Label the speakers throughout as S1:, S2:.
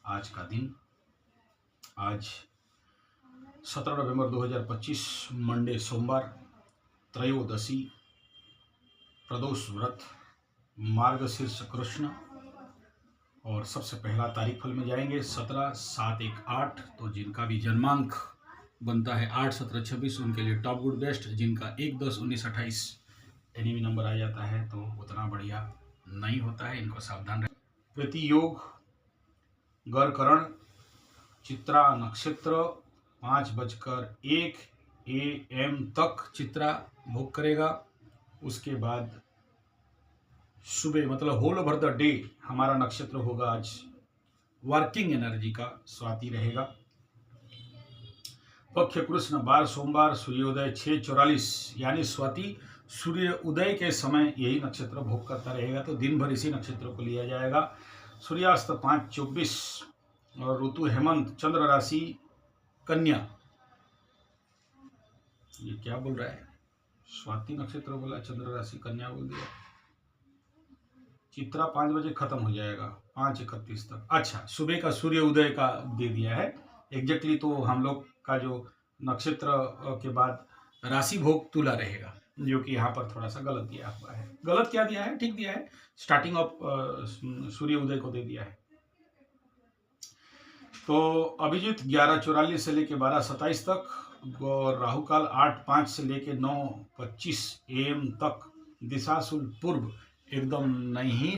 S1: आज का दिन। आज 17 नवंबर 2025 मंडे सोमवार, त्रयोदशी, प्रदोष व्रत, मार्गशीर्ष कृष्ण। और सबसे पहला तारीख फल में जाएंगे 17/7/1/8। तो जिनका भी जन्मांक बनता है 8, 17, 26 उनके लिए टॉप गुड बेस्ट। जिनका 1, 10, 19, 28 एनी भी नंबर आ जाता है तो उतना बढ़िया नहीं होता है, इनको सावधान रहे। प्रति योग गरकरण चित्रा नक्षत्र 5:01 AM तक चित्रा भोग करेगा। उसके बाद सुबह मतलब होल ओवर द डे हमारा नक्षत्र होगा आज वर्किंग एनर्जी का, स्वाति रहेगा। पक्ष कृष्ण बार सोमवार, सूर्योदय 6:44 यानी स्वाति सूर्य उदय के समय यही नक्षत्र भोग करता रहेगा, तो दिन भर इसी नक्षत्र को लिया जाएगा। सूर्यास्त 5:24 और ऋतु हेमंत, चंद्र राशि कन्या। ये क्या बोल रहा है, स्वाति नक्षत्र बोला, चंद्र राशि कन्या बोल दिया। चित्रा 5 बजे खत्म हो जाएगा, 5:31 तक। अच्छा, सुबह का सूर्य उदय का दे दिया है एग्जैक्टली। तो हम लोग का जो नक्षत्र के बाद राशि भोग तुला रहेगा, जो कि यहाँ पर थोड़ा सा गलत दिया हुआ है। गलत क्या दिया है, ठीक दिया है, स्टार्टिंग ऑफ सूर्य उदय को दे दिया है। तो अभिजीत 11:44 से लेके 12:27 तक और राहु काल 8:05 से लेके 9:25 AM तक। दिशाशूल पूर्व एकदम नहीं।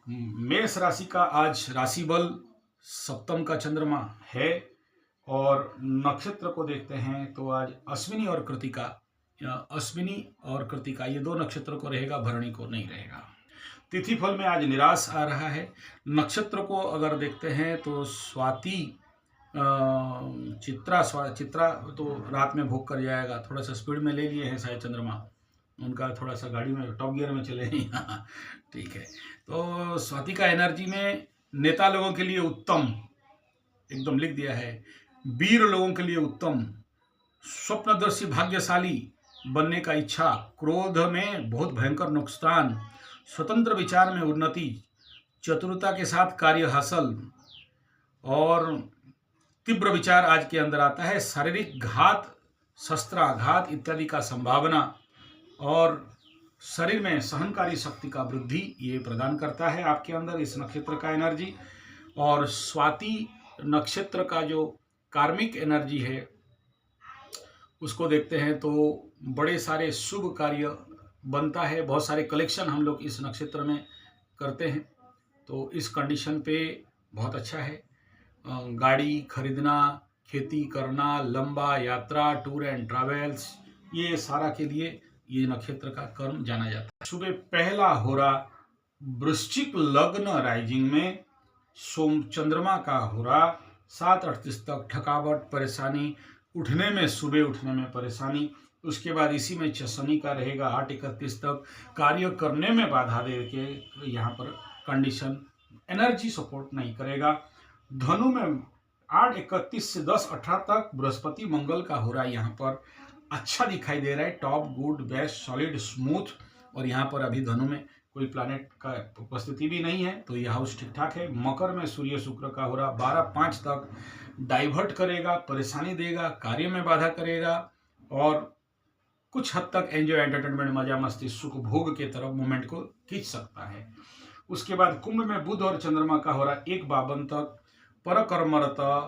S1: मेष राशि का आज राशि बल सप्तम का चंद्रमा है और नक्षत्र को देखते हैं तो आज अश्विनी और कृतिका ये दो नक्षत्र को रहेगा, भरणी को नहीं रहेगा। तिथि फल में आज निराश आ रहा है। नक्षत्र को अगर देखते हैं तो स्वाति चित्रा तो रात में भोग कर जाएगा। थोड़ा सा स्पीड में ले लिए हैं शायद चंद्रमा, उनका थोड़ा सा गाड़ी में टॉप गियर में चले हैं ठीक है। तो स्वाति का एनर्जी में नेता लोगों के लिए उत्तम, एकदम लिख दिया है, वीर लोगों के लिए उत्तम, स्वप्नदर्शी भाग्यशाली बनने का इच्छा, क्रोध में बहुत भयंकर नुकसान, स्वतंत्र विचार में उन्नति, चतुरता के साथ कार्य हासिल और तीव्र विचार आज के अंदर आता है। शारीरिक घात, शस्त्राघात इत्यादि का संभावना और शरीर में सहनकारी शक्ति का वृद्धि ये प्रदान करता है आपके अंदर इस नक्षत्र का एनर्जी। और स्वाति नक्षत्र का जो कार्मिक एनर्जी है उसको देखते हैं तो बड़े सारे शुभ कार्य बनता है, बहुत सारे कलेक्शन हम लोग इस नक्षत्र में करते हैं, तो इस कंडीशन पे बहुत अच्छा है। गाड़ी खरीदना, खेती करना, लंबा यात्रा, टूर एंड ट्रैवल्स, ये सारा के लिए ये नक्षत्र का कर्म जाना जाता है। सुबह पहला होरा वृश्चिक लग्न राइजिंग में सोम चंद्रमा का होरा 7:38 तक, थकावट परेशानी, उठने में सुबह उठने में परेशानी। उसके बाद इसी में शनि का रहेगा 8:31 तक, कार्य करने में बाधा दे के यहाँ पर कंडीशन एनर्जी सपोर्ट नहीं करेगा। धनु में 8:31 से 10:18 तक बृहस्पति मंगल का हो रहा है, यहाँ पर अच्छा दिखाई दे रहा है, top good best solid smooth. और यहाँ पर अभी धनु में कोई प्लैनेट का उपस्थिति भी नहीं है, तो यह हाउस ठीक ठाक है। मकर में सूर्य शुक्र का हो रहा 12:05 तक, डाइवर्ट करेगा, परेशानी देगा, कार्य में बाधा करेगा और कुछ हद तक एंजॉय एंटरटेनमेंट मजा मस्ती सुख भोग के तरफ मूवमेंट को खींच सकता है। उसके बाद कुंभ में बुध और चंद्रमा का हो रहा 1:52 तक, परकर्मरता,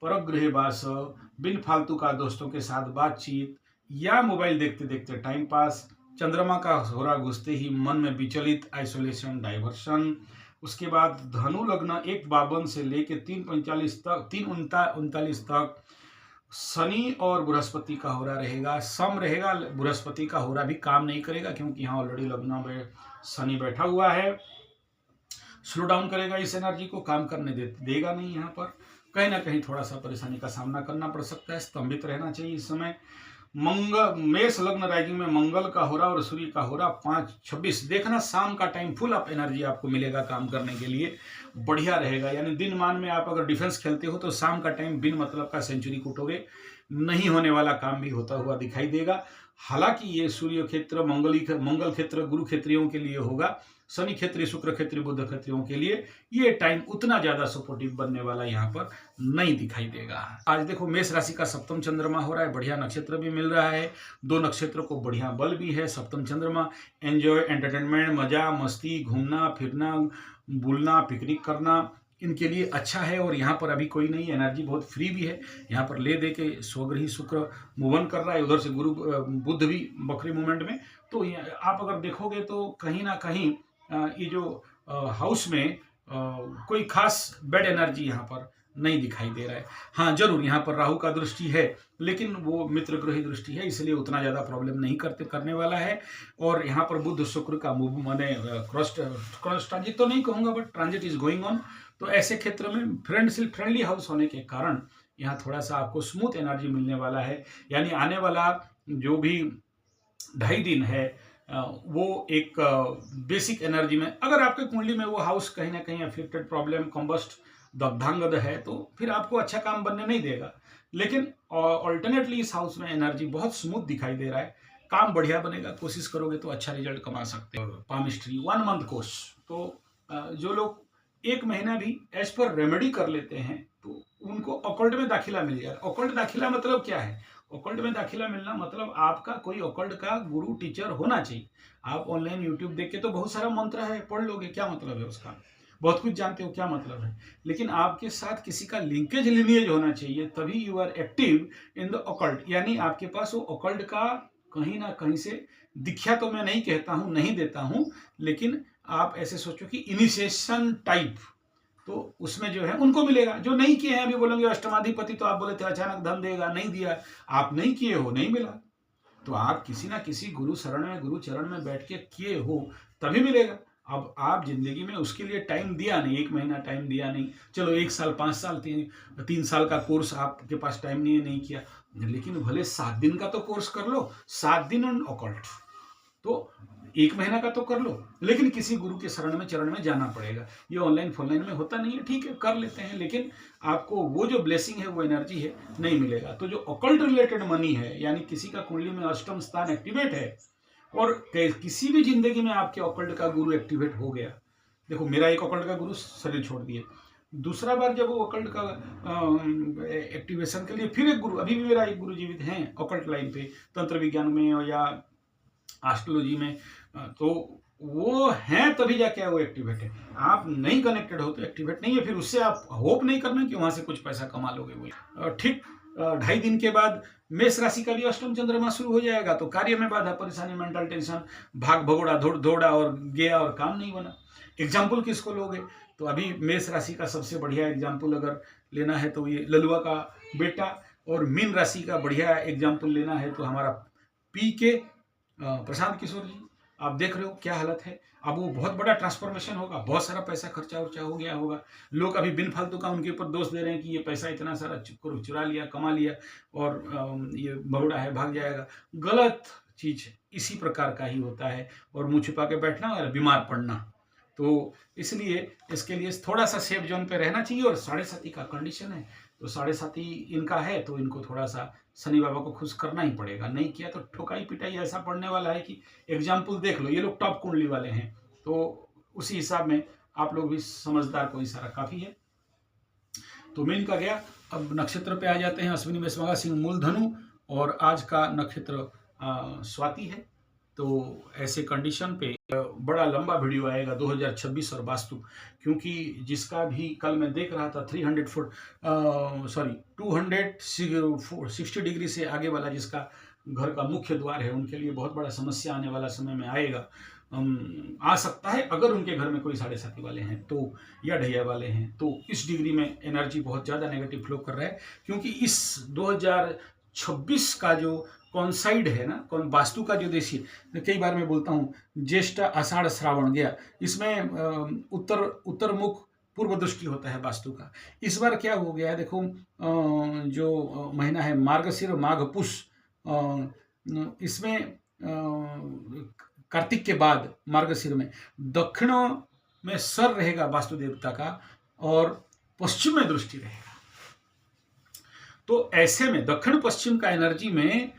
S1: परगृहवास, बिन फालतू का दोस्तों के साथ बातचीत या मोबाइल देखते देखते टाइम पास। चंद्रमा का होरा घुसते ही मन में विचलित, आइसोलेशन, डाइवर्शन। उसके बाद धनु लग्न 1:52 से लेके 3:45 तक, 3:39 तक शनि और बृहस्पति का होरा रहेगा, सम रहेगा। बृहस्पति का होरा भी काम नहीं करेगा क्योंकि यहाँ ऑलरेडी लग्न में शनि बैठा हुआ है, स्लो डाउन करेगा इस एनर्जी को, काम करने देगा नहीं। यहाँ पर कहीं ना कहीं थोड़ा सा परेशानी का सामना करना पड़ सकता है, स्तंभित रहना चाहिए इस समय। मेष लग्न राइजिंग में मंगल का हो रहा और सूर्य का हो रहा 5:26। देखना शाम का टाइम फुल अप एनर्जी आपको मिलेगा काम करने के लिए, बढ़िया रहेगा। यानी दिन मान में आप अगर डिफेंस खेलते हो तो शाम का टाइम बिन मतलब का सेंचुरी कूटोगे, नहीं होने वाला काम भी होता हुआ दिखाई देगा। हालांकि ये सूर्य क्षेत्र मंगल क्षेत्र गुरु क्षेत्रियों के लिए होगा, शनि क्षेत्रीय, शुक्र क्षेत्रीय, बुध क्षेत्रियों के लिए ये टाइम उतना ज्यादा सपोर्टिव बनने वाला यहाँ पर नहीं दिखाई देगा। आज देखो मेष राशि का सप्तम चंद्रमा हो रहा है, बढ़िया नक्षत्र भी मिल रहा है, दो नक्षत्र को बढ़िया बल भी है। सप्तम चंद्रमा एंजॉय, एंटरटेनमेंट, मजा मस्ती, घूमना फिरना, बुलना, पिकनिक करना, इनके लिए अच्छा है। और यहाँ पर अभी कोई नहीं, एनर्जी बहुत फ्री भी है। यहाँ पर ले दे के स्वग्रही शुक्र मूवन कर रहा है, उधर से गुरु बुध भी बकरी मूवमेंट में। तो आप अगर देखोगे तो कहीं ना कहीं ये जो हाउस में कोई खास बैड एनर्जी यहाँ पर नहीं दिखाई दे रहा है। हाँ जरूर यहाँ पर राहु का दृष्टि है, लेकिन वो मित्र ग्रही दृष्टि है, इसलिए उतना ज्यादा प्रॉब्लम नहीं करने वाला है। और यहाँ पर बुध शुक्र का मूव माने क्रॉस ट्रांजिट तो नहीं कहूंगा, but transit is going on. तो ऐसे क्षेत्र में फ्रेंडली हाउस होने के कारण यहाँ थोड़ा सा आपको स्मूथ एनर्जी मिलने वाला है। यानी आने वाला जो भी 2.5 दिन है वो एक बेसिक एनर्जी में, अगर आपके कुंडली में वो हाउस कहीं ना कहीं अफेक्टेड, प्रॉब्लम, कंबस्ट, दग्धांगद है, तो फिर आपको अच्छा काम बनने नहीं देगा। लेकिन ऑल्टरनेटली इस हाउस में एनर्जी बहुत स्मूथ दिखाई दे रहा है, काम बढ़िया बनेगा, कोशिश करोगे तो अच्छा रिजल्ट कमा सकते हो। पामिस्ट्री 1 मंथ कोर्स, तो जो लोग 1 महीना भी एज पर रेमेडी कर लेते हैं तो उनको ऑकल्ट में दाखिला मिल जाएगा। ऑकल्ट दाखिला मतलब क्या है? ऑकल्ट में दाखिला मिलना मतलब आपका कोई ऑकल्ट का गुरु टीचर होना चाहिए। आप ऑनलाइन यूट्यूब देख के तो बहुत सारा मंत्र है, पढ़ लोगे, क्या मतलब है उसका? बहुत कुछ जानते हो, क्या मतलब है? लेकिन आपके साथ किसी का लिंकेज लिनिएज होना चाहिए, तभी you are active in the occult. यानी आपके पास वो ऑकल्ट का कहीं ना कहीं से दीक्षा, तो मैं नहीं कहता हूं, नहीं देता हूं, लेकिन आप ऐसे सोचो कि इनिशिएशन टाइप, तो उसमें जो है उनको मिलेगा। जो नहीं किए हैं, अभी बोलेंगे अष्टमाधिपति तो आप बोले थे अचानक धन देगा, नहीं दिया, आप नहीं किए हो, नहीं मिला। तो आप किसी ना किसी गुरु शरण में, गुरु चरण में बैठ के किए हो तभी मिलेगा। अब आप जिंदगी में उसके लिए टाइम दिया नहीं, 1 महीना टाइम दिया नहीं, चलो 1 साल, 5 साल, 3 साल का कोर्स आपके पास टाइम नहीं किया, लेकिन भले 7 दिन का तो कोर्स कर लो, 7 दिन ऑन ऑकल्ट, तो 1 महीना का तो कर लो, लेकिन किसी गुरु के शरण में, चरण में जाना पड़ेगा। ये ऑनलाइन फोनलाइन में होता नहीं है, ठीक है कर लेते हैं, लेकिन आपको वो जो ब्लेसिंग है, वो एनर्जी है, नहीं मिलेगा। तो जो ऑकल्ट रिलेटेड मनी है, यानी किसी का कुंडली में अष्टम स्थान एक्टिवेट है और किसी भी जिंदगी में आपके ऑकल्ट का गुरु एक्टिवेट हो गया, देखो मेरा एक ऑकल्ट का गुरु शरीर छोड़ दिए, दूसरा बार जब वो ऑकल्ट का एक्टिवेशन के लिए फिर एक गुरु, अभी भी मेरा एक गुरु जीवित हैं ऑकल्ट लाइन पे, तंत्र विज्ञान में या एस्ट्रोलॉजी में, तो वो है तभी जाके वो एक्टिवेट है। आप नहीं कनेक्टेड हो तो एक्टिवेट नहीं है। फिर उससे आप होप नहीं करना कि वहां से कुछ पैसा कमा लोगे। वो ठीक 2.5 दिन के बाद मेष राशि का भी अष्टम चंद्रमा शुरू हो जाएगा, तो कार्य में बाधा, परेशानी, मेंटल टेंशन, भाग भगोड़ा, दौड़ा और गया और काम नहीं बना। एग्जाम्पल किसको लोगे? तो अभी मेष राशि का सबसे बढ़िया एग्जाम्पल अगर लेना है तो ये ललुआ का बेटा, और मीन राशि का बढ़िया एग्जाम्पल लेना है तो हमारा PK प्रशांत किशोर जी। आप देख रहे हो क्या हालत है। अब वो बहुत बड़ा ट्रांसफॉर्मेशन होगा, बहुत सारा पैसा खर्चा उर्चा हो गया होगा। लोग अभी बिन फालतू का उनके ऊपर दोष दे रहे हैं कि ये पैसा इतना सारा चुरा लिया, कमा लिया और ये भगोड़ा है, भाग जाएगा। गलत चीज इसी प्रकार का ही होता है, और मुंह छुपा के बैठना और बीमार पड़ना। तो इसलिए इसके लिए थोड़ा सा सेफ जोन पे रहना चाहिए। और 7.5 का कंडीशन है, तो 7.5 इनका है, तो इनको थोड़ा सा शनि बाबा को खुश करना ही पड़ेगा। नहीं किया तो ठोकाई पिटाई ऐसा पड़ने वाला है कि एग्जाम्पल देख लो, ये लोग टॉप कुंडली वाले हैं, तो उसी हिसाब में आप लोग भी समझदार को इशारा काफी है। तो मीन का गया। अब नक्षत्र पे आ जाते हैं। अश्विनी, मेष, मघा, सिंह, मूल, धनु, और आज का नक्षत्र स्वाति है। तो ऐसे कंडीशन पे बड़ा लंबा वीडियो आएगा 2026 और वास्तु, क्योंकि जिसका भी कल मैं देख रहा था 260 डिग्री से आगे वाला जिसका घर का मुख्य द्वार है, उनके लिए बहुत बड़ा समस्या आने वाला समय में आएगा। आ सकता है अगर उनके घर में कोई 7.5 वाले हैं तो, या ढैया वाले हैं तो, इस डिग्री में एनर्जी बहुत ज़्यादा नेगेटिव फ्लो कर रहा है। क्योंकि इस 2026 का जो कॉन्साइड है ना, कौन वास्तु का जो देशी, कई बार मैं बोलता हूँ ज्येष्ठ आषाढ़ श्रावण गया, इसमें उत्तर मुख पूर्व दृष्टि होता है वास्तु का। इस बार क्या हो गया है देखो, जो महीना है मार्गशीर माघ पुष, इसमें कार्तिक के बाद मार्गशीर में दक्षिण में सर रहेगा वास्तु देवता का, और पश्चिम में दृष्टि रहेगा। तो ऐसे में दक्षिण पश्चिम का एनर्जी में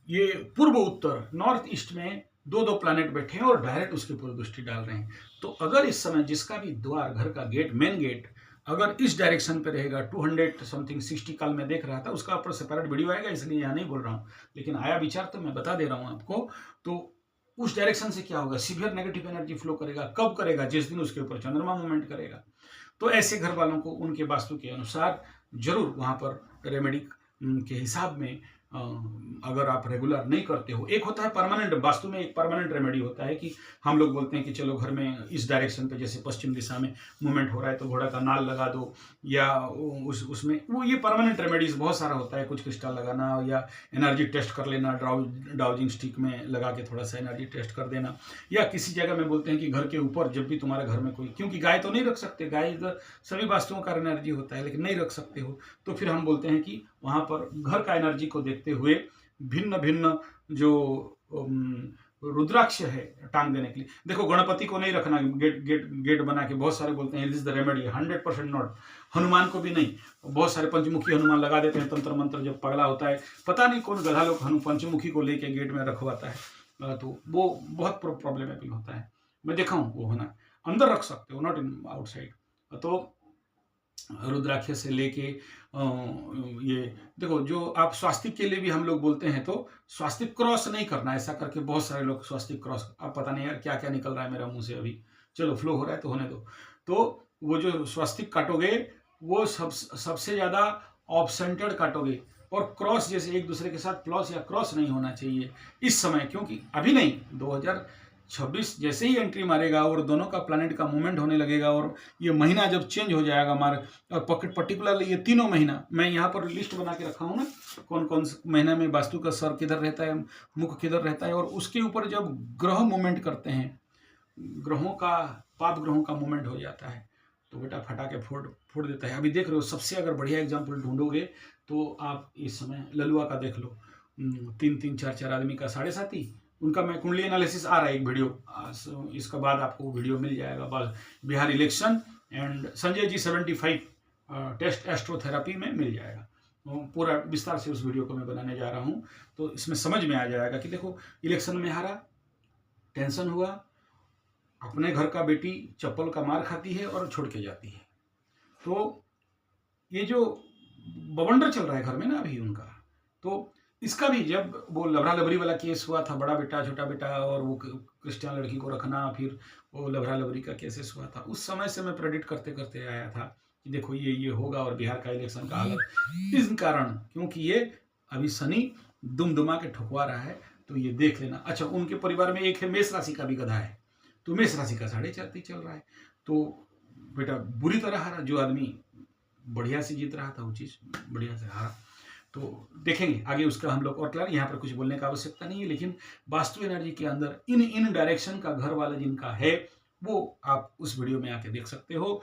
S1: ये पूर्व उत्तर नॉर्थ ईस्ट में दो दो प्लैनेट बैठे हैं और डायरेक्ट उसके ऊपर दृष्टि डाल रहे हैं। तो अगर इस समय जिसका भी द्वार, घर का गेट, मेन गेट अगर इस डायरेक्शन पे रहेगा, 200 समथिंग 60 कल में देख रहा था, उसका ऊपर सेपरेट वीडियो आएगा, इसलिए यहाँ नहीं बोल रहा हूँ, लेकिन आया विचार तो मैं बता दे रहा हूँ आपको। तो उस डायरेक्शन से क्या होगा, सीवियर नेगेटिव एनर्जी फ्लो करेगा। कब करेगा, जिस दिन उसके ऊपर चंद्रमा मूवमेंट करेगा। तो ऐसे घर वालों को उनके वास्तु के अनुसार जरूर वहाँ पर रेमेडी के हिसाब में अगर आप रेगुलर नहीं करते हो, एक होता है परमानेंट, वास्तु में एक परमानेंट रेमेडी होता है कि हम लोग बोलते हैं कि चलो घर में इस डायरेक्शन पे, जैसे पश्चिम दिशा में मूवमेंट हो रहा है तो घोड़ा का नाल लगा दो, या उसमें वो ये परमानेंट रेमेडीज बहुत सारा होता है, कुछ क्रिस्टल लगाना या एनर्जी टेस्ट कर लेना, डाउजिंग स्टिक में लगा के थोड़ा सा एनर्जी टेस्ट कर देना, या किसी जगह में बोलते हैं कि घर के ऊपर जब भी तुम्हारे घर में कोई, क्योंकि गाय तो नहीं रख सकते, गाय इधर सभी वास्तुओं का एनर्जी होता है, लेकिन नहीं रख सकते हो, तो फिर हम बोलते हैं कि वहाँ पर घर का एनर्जी को देखते हुए भिन्न भिन्न जो रुद्राक्ष है टांग देने के लिए। देखो गणपति को नहीं रखना गेट बना के, बहुत सारे बोलते हैं this is the remedy, 100% not. Hanuman को भी नहीं, बहुत सारे पंचमुखी हनुमान लगा देते हैं, तंत्र मंत्र जब पगला होता है, पता नहीं कौन गधा लोग पंचमुखी को लेके गेट में रखवाता है, तो वो बहुत प्रॉब्लमेटिक होता है। मैं देखा हूँ वो होना, अंदर रख सकते हो, नॉट इन आउटसाइड। तो रुद्राक्ष से लेके ये देखो, जो आप स्वास्तिक के लिए भी हम लोग बोलते हैं, तो स्वास्तिक क्रॉस नहीं करना, ऐसा करके बहुत सारे लोग स्वास्तिक क्रॉस, अब पता नहीं यार क्या क्या निकल रहा है मेरा मुंह से, अभी चलो फ्लो हो रहा है तो होने दो। तो वो जो स्वास्तिक काटोगे वो सबसे ज़्यादा ऑफ सेंटर्ड काटोगे, और क्रॉस जैसे एक दूसरे के साथ प्लस या क्रॉस नहीं होना चाहिए इस समय, क्योंकि अभी नहीं, 2026 जैसे ही एंट्री मारेगा और दोनों का प्लैनेट का मूवमेंट होने लगेगा, और ये महीना जब चेंज हो जाएगा और पर्टिकुलरली ये तीनों महीना, मैं यहाँ पर लिस्ट बना के रखा हूँ ना, कौन कौन से महीना में वास्तु का सर किधर रहता है, मुख किधर रहता है, और उसके ऊपर जब ग्रह मूवमेंट करते हैं, ग्रहों का, पाप ग्रहों का मूवमेंट हो जाता है, तो बेटा फटा के फोड़ देता है। अभी देख रहे हो, सबसे अगर बढ़िया एग्जाम्पल ढूंढोगे तो आप इस समय ललुआ का देख लो, 3-3, 4-4 आदमी का 7.5, उनका मैं कुंडली एनालिसिस आ रहा है एक वीडियो, इसका बाद आपको वीडियो मिल जाएगा, बस Bihar election and Sanjay ji 75 test astrotherapy में मिल जाएगा, पूरा विस्तार से उस वीडियो को मैं बनाने जा रहा हूँ। तो इसमें समझ में आ जाएगा कि देखो, इलेक्शन में हारा, टेंशन हुआ, अपने घर का बेटी चप्पल का मार खाती है और छोड़ के जाती है, तो ये जो बवंडर चल रहा है घर में ना अभी उनका, तो इसका भी जब वो लभरा लबरी वाला केस हुआ था, बड़ा बेटा छोटा बेटा, और वो क्रिश्चियन लड़की को रखना, फिर वो लभरा लबरी का केसेस हुआ था, उस समय से मैं प्रेडिक्ट करते करते आया था कि देखो ये होगा, और बिहार का इलेक्शन का हालत इस कारण, क्योंकि ये अभी शनि दुमदुमा के ठुकवा रहा है, तो ये देख लेना। अच्छा, उनके परिवार में एक है मेष राशि का भी गधा है, तो मेष राशि का 4.5 चल रहा है, तो बेटा बुरी तरह हारा, जो आदमी बढ़िया से जीत रहा था वो चीज़ बढ़िया से हारा। तो देखेंगे आगे उसका हम लोग, और क्लियर यहाँ पर कुछ बोलने का आवश्यकता नहीं है, लेकिन वास्तु एनर्जी के अंदर इन डायरेक्शन का घर वाला जिनका है, वो आप उस वीडियो में आके देख सकते हो।